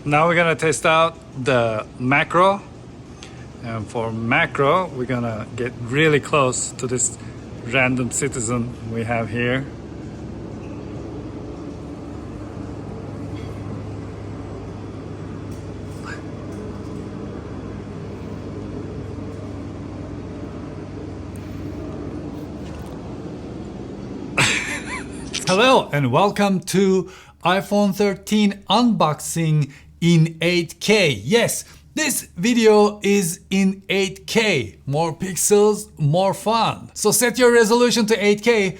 Now we're gonna test out the macro, and for macro we're gonna get really close to this random citizen we have here. Hello and welcome to iPhone 13 unboxing in 8K. Yes, this video is in 8K. More pixels, more fun. So set your resolution to 8K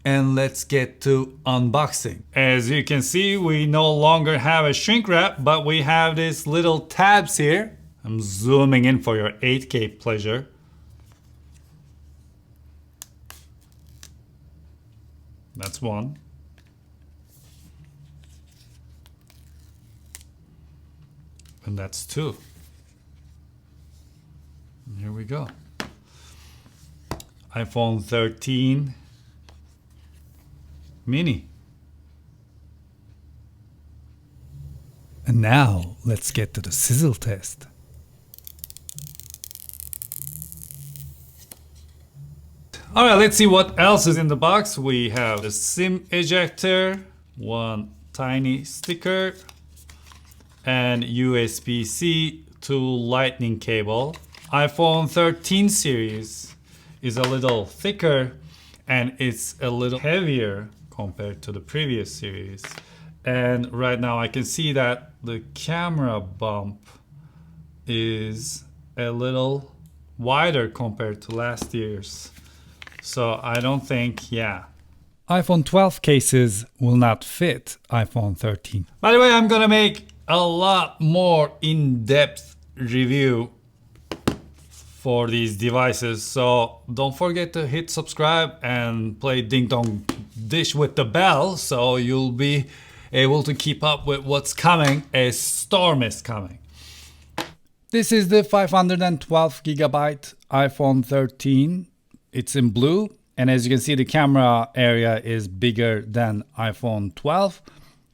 and let's get to unboxing. As you can see, we no longer have a shrink wrap, but we have these little tabs here. I'm zooming in for your 8K pleasure. That's one. And that's two. And here we go. iPhone 13 mini. And now let's get to the sizzle test. Alright, let's see what else is in the box. We have the SIM ejector, one tiny sticker, and USB-C to lightning cable. iPhone 13 series is a little thicker and it's a little heavier compared to the previous series. And right now I can see that the camera bump is a little wider compared to last year's. So I don't think, iPhone 12 cases will not fit iPhone 13. By the way, I'm gonna make a lot more in-depth review for these devices, so don't forget to hit subscribe and play ding dong dish with the bell so you'll be able to keep up with what's coming. A storm is coming. This is the 512 gigabyte iPhone 13. It's in blue, and as you can see, the camera area is bigger than iPhone 12.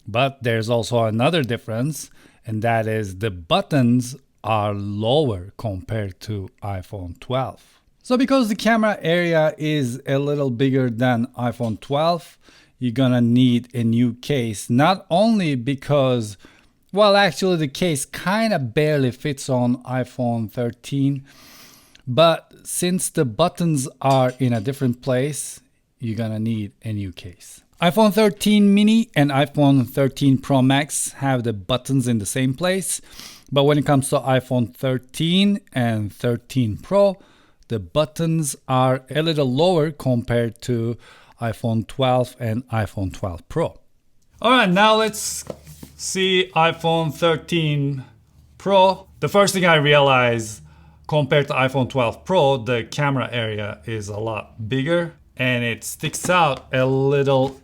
But there's also another difference, and that is the buttons are lower compared to iPhone 12. So because the camera area is a little bigger than iPhone 12, you're gonna need a new case. Not only because, well, actually the case kind of barely fits on iPhone 13, but since the buttons are in a different place, you're gonna need a new case. iPhone 13 mini and iPhone 13 Pro Max have the buttons in the same place, but when it comes to iPhone 13 and 13 Pro, the buttons are a little lower compared to iPhone 12 and iPhone 12 Pro. Alright, now let's see iPhone 13 Pro. The first thing I realized, compared to iPhone 12 Pro, the camera area is a lot bigger and it sticks out a little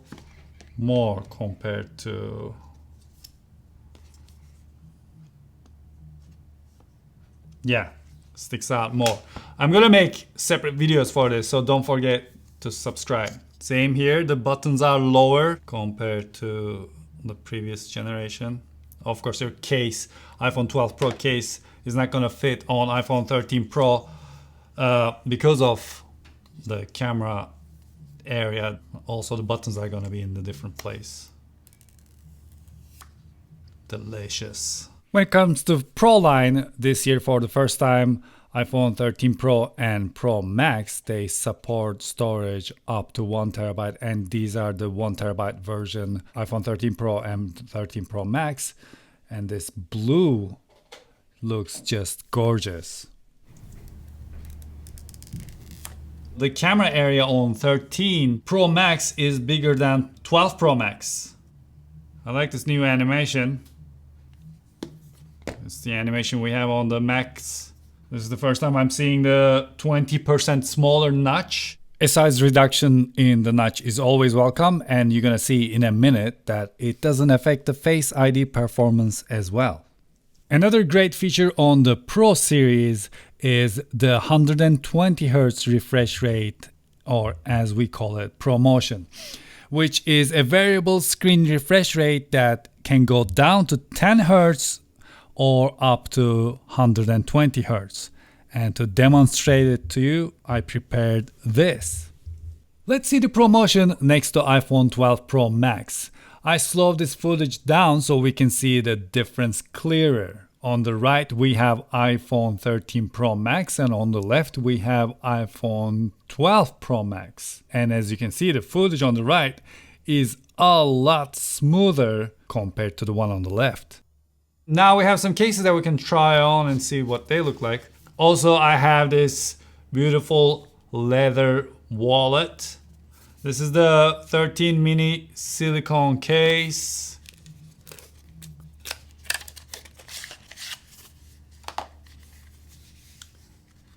more compared to sticks out more. I'm gonna make separate videos for this, so don't forget to subscribe. Same here, the buttons are lower compared to the previous generation. Of course, your case, iPhone 12 Pro case, is not gonna fit on iPhone 13 Pro because of the camera area. Also, the buttons are gonna be in a different place. Delicious. When it comes to Pro line, this year for the first time, iPhone 13 Pro and Pro Max, they support storage up to 1 terabyte, and these are the 1 terabyte version, iPhone 13 Pro and 13 Pro Max. And this blue looks just gorgeous. The camera area on 13 Pro Max is bigger than 12 Pro Max. I like this new animation. It's the animation we have on the Max. This is the first time I'm seeing the 20% smaller notch. A size reduction in the notch is always welcome, and you're gonna see in a minute that it doesn't affect the Face ID performance as well. Another great feature on the Pro series is the 120 Hertz refresh rate, or as we call it, ProMotion, which is a variable screen refresh rate that can go down to 10 Hertz or up to 120 Hertz. And to demonstrate it to you, I prepared this. Let's see the promotion next to iPhone 12 Pro Max. I slowed this footage down so we can see the difference clearer. On the right we have iPhone 13 Pro Max and on the left we have iPhone 12 Pro Max. And as you can see, the footage on the right is a lot smoother compared to the one on the left. Now we have some cases that we can try on and see what they look like. Also, I have this beautiful leather wallet. This is the 13 mini silicone case.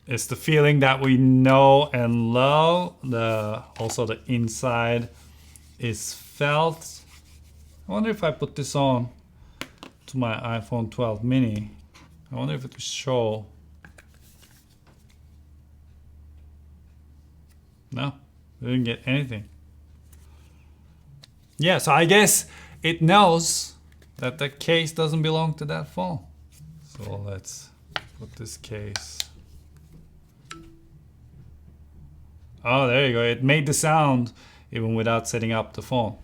It's the feeling that we know and love. Also the inside is felt. I wonder if I put this on to my iPhone 12 mini. I wonder if it will show. No, we didn't get anything. Yeah, so I guess it knows that the case doesn't belong to that phone. So let's put this case. Oh, there you go. It made the sound even without setting up the phone.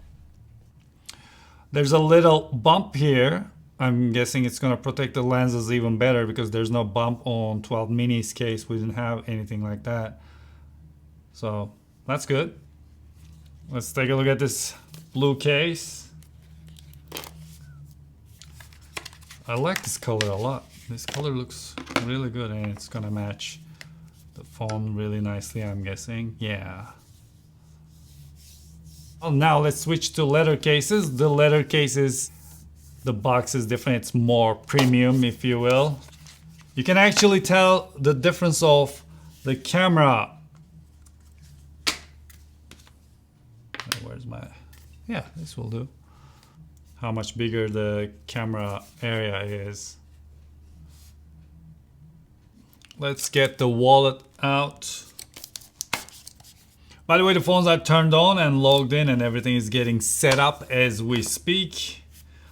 There's a little bump here. I'm guessing it's going to protect the lenses even better because there's no bump on 12 mini's case. We didn't have anything like that. So that's good. Let's take a look at this blue case. I like this color a lot. This color looks really good and it's gonna match the phone really nicely, I'm guessing. Yeah. Well, now let's switch to leather cases. The leather cases, the box is different. It's more premium, if you will. You can actually tell the difference of the camera. Where's my... Yeah, this will do. How much bigger the camera area is. Let's get the wallet out. By the way, the phones are turned on and logged in and everything is getting set up as we speak.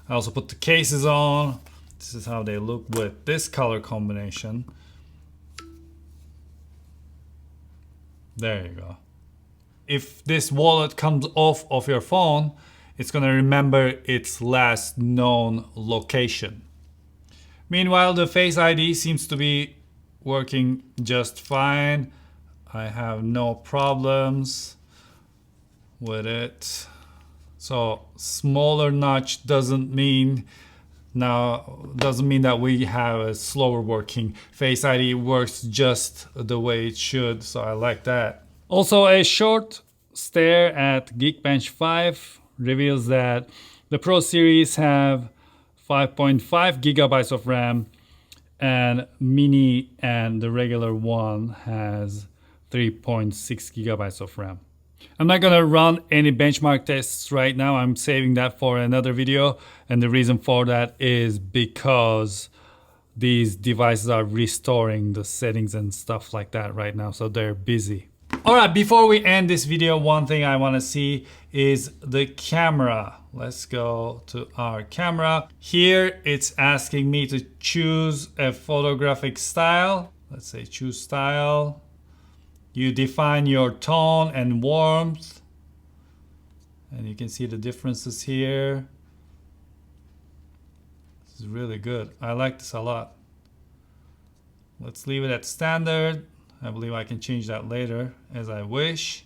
I also put the cases on. This is how they look with this color combination. There you go. If this wallet comes off of your phone, it's gonna remember its last known location. Meanwhile, the Face ID seems to be working just fine. I have no problems with it. So smaller notch doesn't mean that we have a slower working Face ID. It works just the way it should, so I like that. Also, a short stare at Geekbench 5 reveals that the Pro series have 5.5 gigabytes of RAM and Mini and the regular one has 3.6 gigabytes of RAM. I'm not gonna run any benchmark tests right now. I'm saving that for another video, and the reason for that is because these devices are restoring the settings and stuff like that right now, so they're busy. Alright, before we end this video, one thing I want to see is the camera. Let's go to our camera. Here it's asking me to choose a photographic style. Let's say choose style. You define your tone and warmth. And you can see the differences here. This is really good. I like this a lot. Let's leave it at standard. I believe I can change that later as I wish.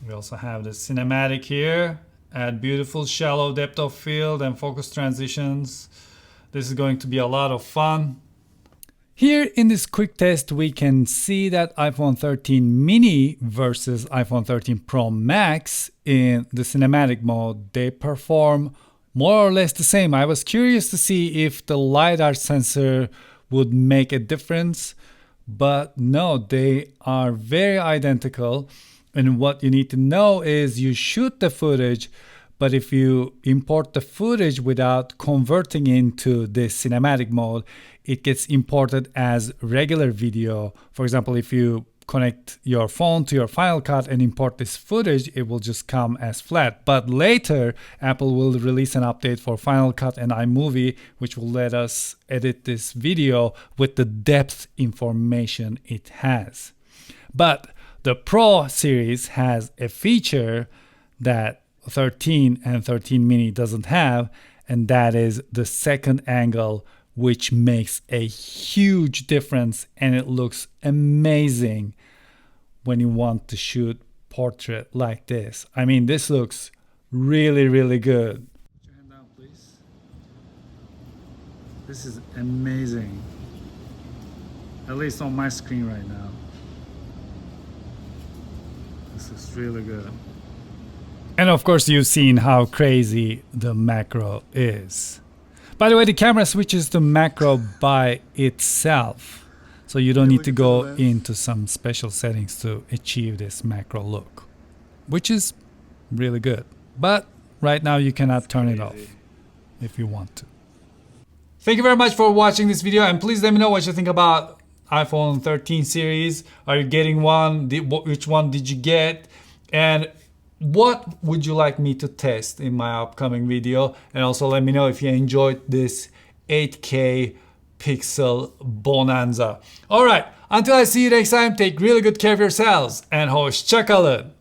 We also have the cinematic here. Add beautiful shallow depth of field and focus transitions. This is going to be a lot of fun. Here in this quick test, we can see that iPhone 13 mini versus iPhone 13 Pro Max in the cinematic mode, they perform more or less the same. I was curious to see if the LiDAR sensor would make a difference. But no, they are very identical, and what you need to know is you shoot the footage, but if you import the footage without converting into the cinematic mode, it gets imported as regular video. For example, if you connect your phone to your Final Cut and import this footage, it will just come as flat. But later, Apple will release an update for Final Cut and iMovie, which will let us edit this video with the depth information it has. But the Pro series has a feature that 13 and 13 mini doesn't have, and that is the second angle, which makes a huge difference, and it looks amazing when you want to shoot portrait like this. I mean, this looks really, really good. Put your hand down, please. This is amazing. At least on my screen right now. This is really good. And of course, you've seen how crazy the macro is. By the way, the camera switches to macro by itself. So you don't need to go into some special settings to achieve this macro look, which is really good. But right now you cannot turn it off if you want to. Thank you very much for watching this video, and please let me know what you think about iPhone 13 series. Are you getting one? Which one did you get? And what would you like me to test in my upcoming video? And also let me know if you enjoyed this 8K pixel bonanza. All right, until I see you next time, take really good care of yourselves and hoşça kalın.